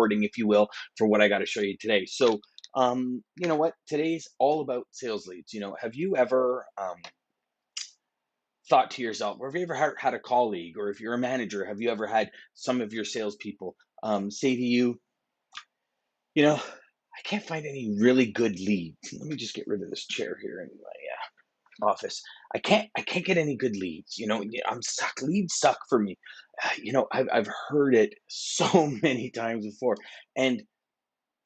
recording, if you will, for what I got to show you today. So, you know what? Today's all about sales leads. Have you ever thought to yourself, or have you ever had a colleague, or if you're a manager, have you ever had some of your salespeople say to you, I can't find any really good leads. Let me just get rid of this chair here in my office. I can't get any good leads. I'm stuck. Leads suck for me. I've heard it so many times before, and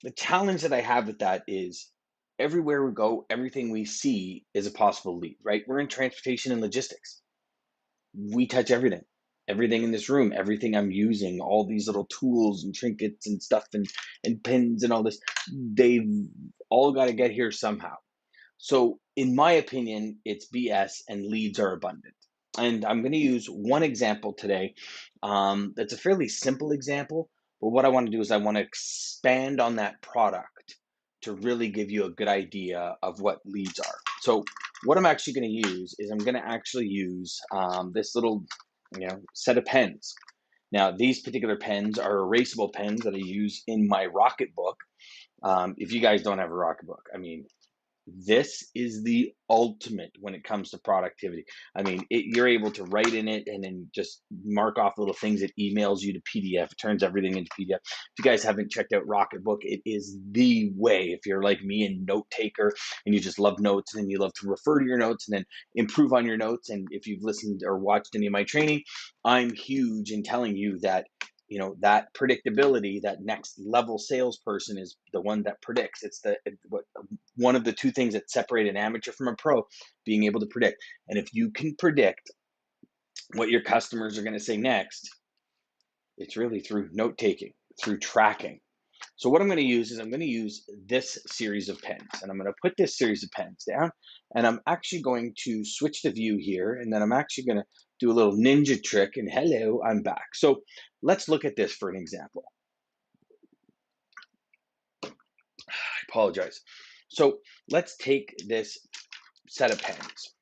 the challenge that I have with that is everywhere we go, everything we see is a possible lead, right? We're in transportation and logistics. We touch everything. Everything in this room, everything I'm using, all these little tools and trinkets and stuff and pins and all this, they've all got to get here somehow. So, in my opinion, it's BS and leads are abundant. And I'm going to use one example today. That's a fairly simple example, but what I want to do is I want to expand on that product to really give you a good idea of what leads are. So, what I'm actually going to use is I'm going to actually use this little, set of pens. Now, these particular pens are erasable pens that I use in my Rocketbook. If you guys don't have a Rocketbook, I mean, this is the ultimate when it comes to productivity. I mean, you're able to write in it and then just mark off little things. It emails you to PDF. It turns everything into PDF. If you guys haven't checked out Rocketbook, it is the way. If you're like me and note taker and you just love notes and you love to refer to your notes and then improve on your notes. And if you've listened or watched any of my training, I'm huge in telling you that that predictability, that next level salesperson is the one that predicts. It's one of the two things that separate an amateur from a pro, being able to predict. And if you can predict what your customers are going to say next, it's really through note taking, through tracking. So what I'm going to use is I'm going to use this series of pens, and I'm going to put this series of pens down, and I'm actually going to switch the view here, and then I'm actually going to do a little ninja trick, and hello, I'm back. So let's look at this for an example. I apologize. So let's take this set of pens.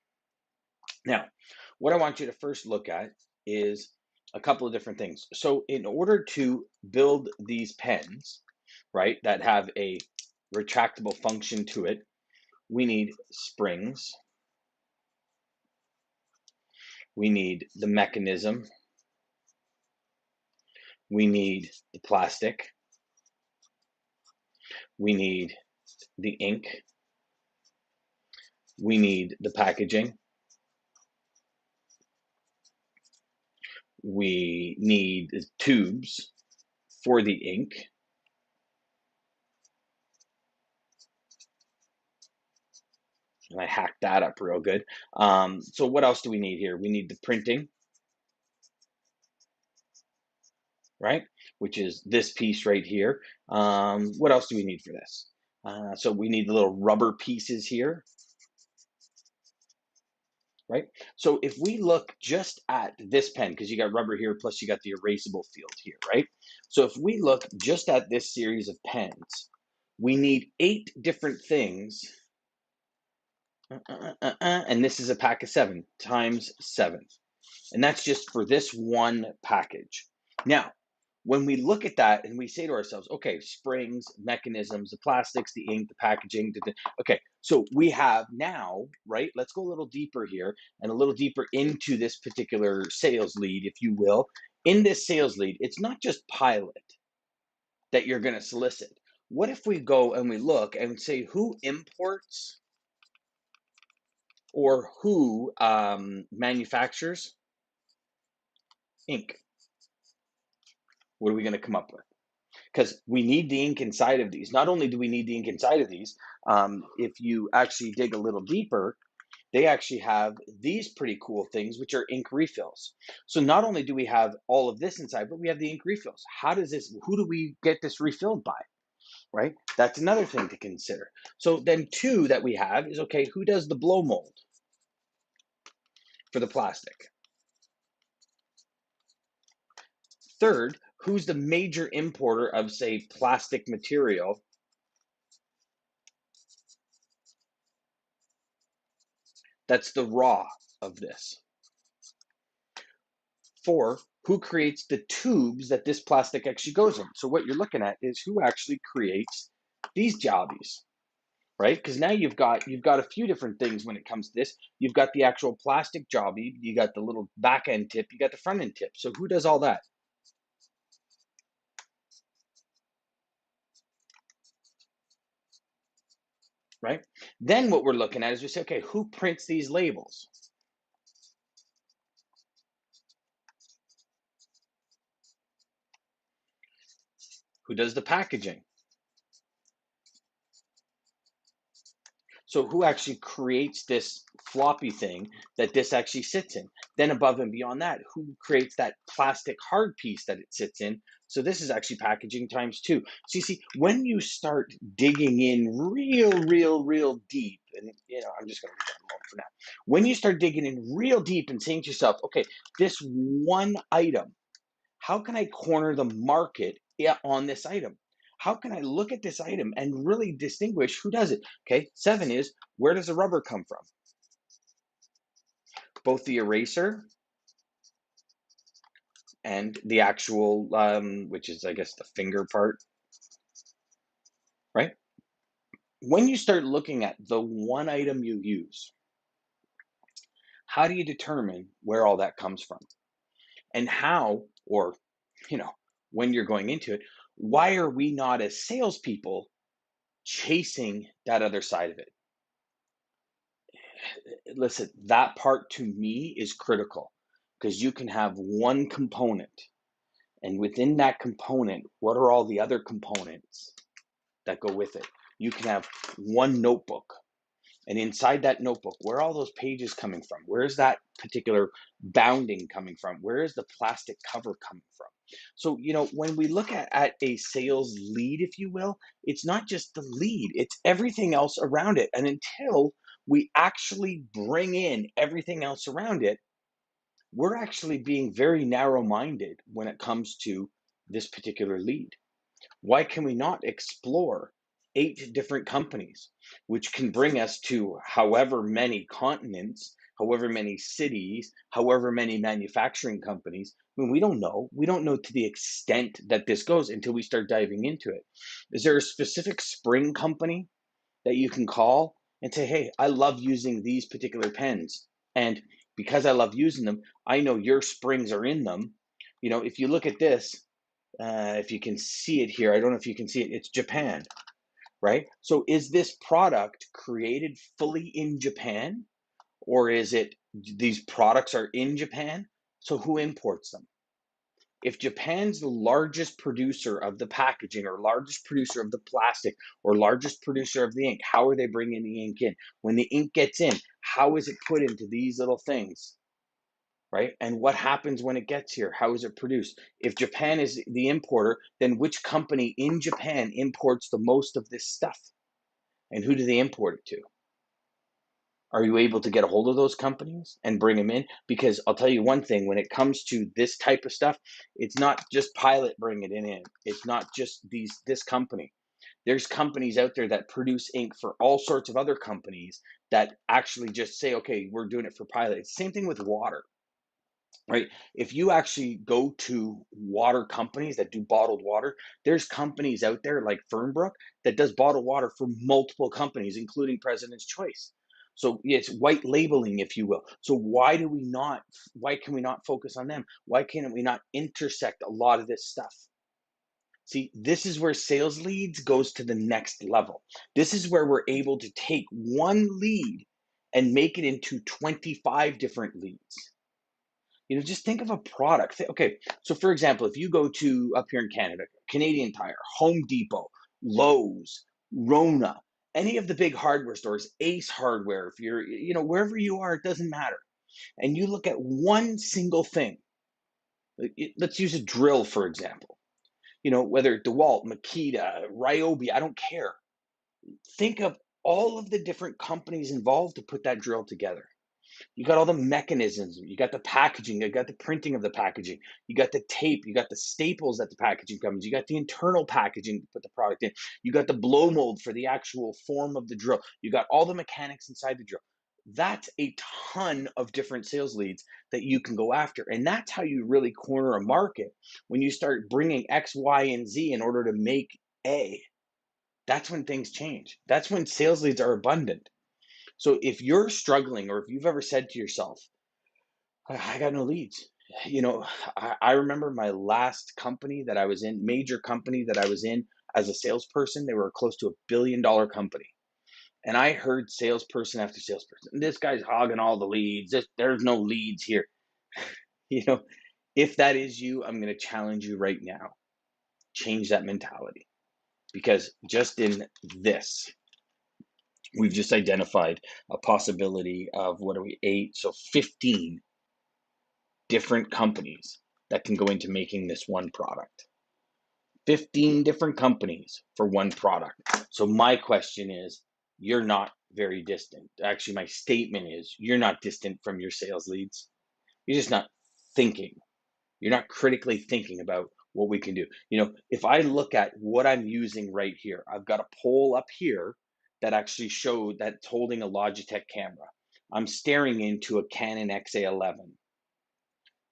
Now, what I want you to first look at is a couple of different things. So in order to build these pens, right, that have a retractable function to it, we need springs, we need the mechanism, we need the plastic, we need the ink, we need the packaging, we need tubes for the ink, and I hacked that up real good. So what else do we need here? We need the printing, right? Which is this piece right here. What else do we need for this? So we need the little rubber pieces here, right? So if we look just at this pen, because you got rubber here, plus you got the erasable field here, right? So if we look just at this series of pens, we need 8 different things. And this is a pack of 7 times 7. And that's just for this one package. Now, when we look at that and we say to ourselves, okay, springs, mechanisms, the plastics, the ink, the packaging, okay, so we have now, right? Let's go a little deeper here and a little deeper into this particular sales lead, if you will. In this sales lead, it's not just pilot that you're going to solicit. What if we go and we look and say who imports or who manufactures ink? What are we going to come up with? Because we need the ink inside of these. Not only do we need the ink inside of these, if you actually dig a little deeper, they actually have these pretty cool things, which are ink refills. So not only do we have all of this inside, but we have the ink refills. Who do we get this refilled by, right? That's another thing to consider. So then 2 that we have is, okay, who does the blow mold for the plastic? Third, who's the major importer of, say, plastic material? That's the raw of this. 4, Who creates the tubes that this plastic actually goes in? So what you're looking at is who actually creates these jobbies, right? Because now you've got a few different things when it comes to this. You've got the actual plastic jobby, you got the little back end tip, you got the front end tip. So who does all that, right? Then what we're looking at is we say, okay, who prints these labels? Who does the packaging? So who actually creates this floppy thing that this actually sits in? Then above and beyond that, who creates that plastic hard piece that it sits in? So this is actually packaging times two. So you see, when you start digging in real deep, and I'm just going to leave that alone for now. When you start digging in real deep and saying to yourself, okay, this one item, how can I corner the market on this item? How can I look at this item and really distinguish who does it? Okay, seven is where does the rubber come from? Both the eraser and the actual, which is, I guess, the finger part, right? When you start looking at the one item you use, how do you determine where all that comes from? And how, or, you know, when you're going into it, why are we not as salespeople chasing that other side of it? Listen, that part to me is critical because you can have one component, and within that component, what are all the other components that go with it? You can have one notebook, and inside that notebook, where are all those pages coming from? Where is that particular bounding coming from? Where is the plastic cover coming from? So, when we look at a sales lead, if you will, it's not just the lead, it's everything else around it. And until we actually bring in everything else around it, we're actually being very narrow minded when it comes to this particular lead. Why can we not explore eight different companies, which can bring us to however many continents, however many cities, however many manufacturing companies? I mean, we don't know. We don't know to the extent that this goes until we start diving into it. Is there a specific spring company that you can call and say, hey, I love using these particular pens. And because I love using them, I know your springs are in them. If you look at this, if you can see it here, I don't know if you can see it, it's Japan, right? So is this product created fully in Japan, or is it these products are in Japan? So who imports them? If Japan's the largest producer of the packaging or largest producer of the plastic or largest producer of the ink, how are they bringing the ink in? When the ink gets in, how is it put into these little things? Right? And what happens when it gets here? How is it produced? If Japan is the importer, then which company in Japan imports the most of this stuff? And who do they import it to? Are you able to get a hold of those companies and bring them in? Because I'll tell you one thing, when it comes to this type of stuff, it's not just Pilot bringing it in. It's not just this company. There's companies out there that produce ink for all sorts of other companies that actually just say, okay, we're doing it for Pilot. It's the same thing with water, right? If you actually go to water companies that do bottled water, there's companies out there like Fernbrook that does bottled water for multiple companies, including President's Choice. So it's white labeling, if you will. So why can we not focus on them? Why can't we not intersect a lot of this stuff? See, this is where sales leads goes to the next level. This is where we're able to take one lead and make it into 25 different leads. Just think of a product. Okay, so for example, if you go to up here in Canada, Canadian Tire, Home Depot, Lowe's, Rona, any of the big hardware stores, Ace Hardware, if you're, wherever you are, it doesn't matter. And you look at one single thing. Let's use a drill, for example. Whether DeWalt, Makita, Ryobi, I don't care. Think of all of the different companies involved to put that drill together. You got all the mechanisms, you got the packaging, you got the printing of the packaging, you got the tape, you got the staples that the packaging comes, you got the internal packaging to put the product in, you got the blow mold for the actual form of the drill, you got all the mechanics inside the drill. That's a ton of different sales leads that you can go after. And that's how you really corner a market. When you start bringing X, Y, and Z in order to make A, that's when things change. That's when sales leads are abundant. So if you're struggling, or if you've ever said to yourself, I got no leads. You know, I remember my last company that I was in, major company that I was in as a salesperson. They were close to $1 billion company. And I heard salesperson after salesperson, this guy's hogging all the leads. There's no leads here. You know, if that is you, I'm going to challenge you right now. Change that mentality. Because just in this, we've just identified a possibility of, what are we, 8? So 15 different companies that can go into making this one product. 15 different companies for one product. So my question is, you're not very distant. Actually, my statement is, you're not distant from your sales leads. You're just not thinking. You're not critically thinking about what we can do. You know, if I look at what I'm using right here, I've got a pole up here that actually showed that's holding a Logitech camera. I'm staring into a Canon XA11.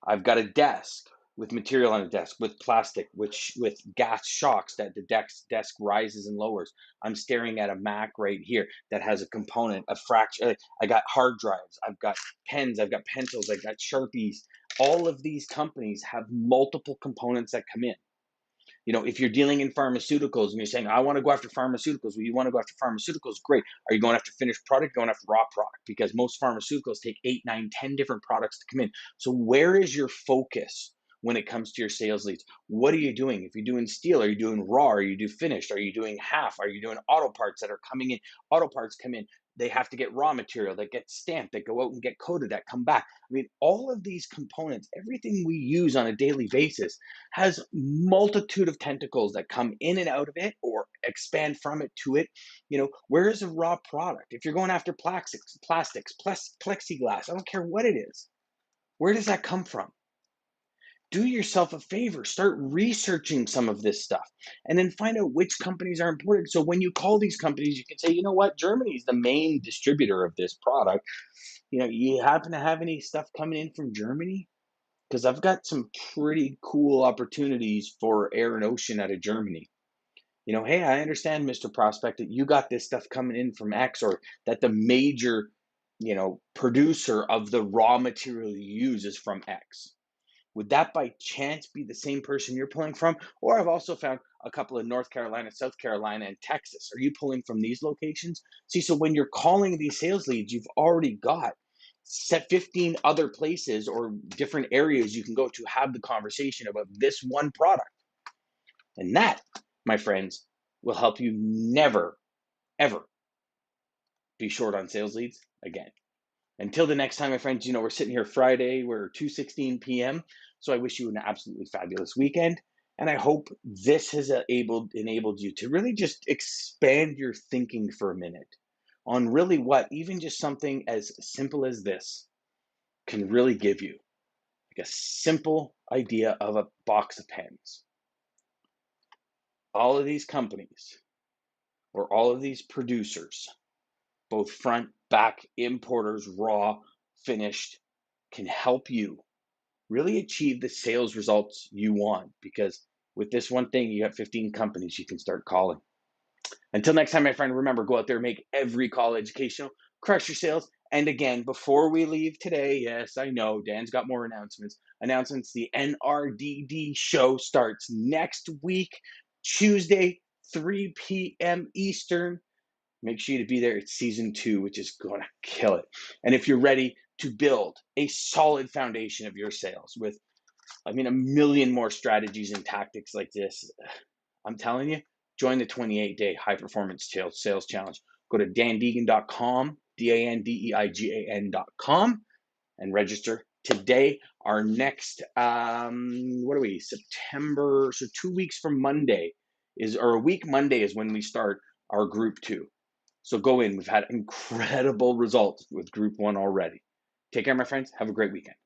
I've got a desk with material on a desk with plastic, which with gas shocks that the desk rises and lowers. I'm staring at a Mac right here that has a component, a fraction. I got hard drives, I've got pens, I've got pencils, I've got Sharpies. All of these companies have multiple components that come in. You know, if you're dealing in pharmaceuticals and you're saying, I want to go after pharmaceuticals, well, you want to go after pharmaceuticals, great. Are you going after finished product, going after raw product? Because most pharmaceuticals take 8, 9, 10 different products to come in. So where is your focus when it comes to your sales leads? What are you doing? If you're doing steel, are you doing raw? Are you doing finished? Are you doing half? Are you doing auto parts that are coming in? Auto parts come in. They have to get raw material that get stamped, that go out and get coated, that come back. I mean, all of these components, everything we use on a daily basis has multitude of tentacles that come in and out of it or expand from it to it. You know, where is a raw product? If you're going after plexiglass, I don't care what it is. Where does that come from? Do yourself a favor, start researching some of this stuff and then find out which companies are important. So when you call these companies, you can say, you know what, Germany is the main distributor of this product. You know, you happen to have any stuff coming in from Germany? Because I've got some pretty cool opportunities for air and ocean out of Germany. You know, hey, I understand, Mr. Prospect, that you got this stuff coming in from X, or that the major, producer of the raw material you use is from X. Would that by chance be the same person you're pulling from? Or I've also found a couple in North Carolina, South Carolina, and Texas. Are you pulling from these locations? See, so when you're calling these sales leads, you've already got set 15 other places or different areas you can go to have the conversation about this one product. And that, my friends, will help you never, ever be short on sales leads again. Until the next time, my friends, we're sitting here Friday, we're 2:16 p.m. So I wish you an absolutely fabulous weekend. And I hope this has enabled you to really just expand your thinking for a minute on really what even just something as simple as this can really give you. Like a simple idea of a box of pens. All of these companies or all of these producers, both front, back, importers, raw, finished, can help you really achieve the sales results you want, because with this one thing, you got 15 companies you can start calling. Until next time, my friend, remember, go out there, make every call educational, crush your sales. And again, before we leave today, yes, I know Dan's got more announcements. The NRDD show starts next week, Tuesday, 3 p.m. Eastern. Make sure to be there. It's season 2, which is going to kill it. And if you're ready to build a solid foundation of your sales with, a million more strategies and tactics like this, I'm telling you, join the 28-day high performance sales challenge. Go to dandeegan.com, DANDEIGAN.com, and register today. Our next, September, so 2 weeks from Monday or a week Monday is when we start our group 2. So go in. We've had incredible results with group 1 already. Take care, my friends. Have a great weekend.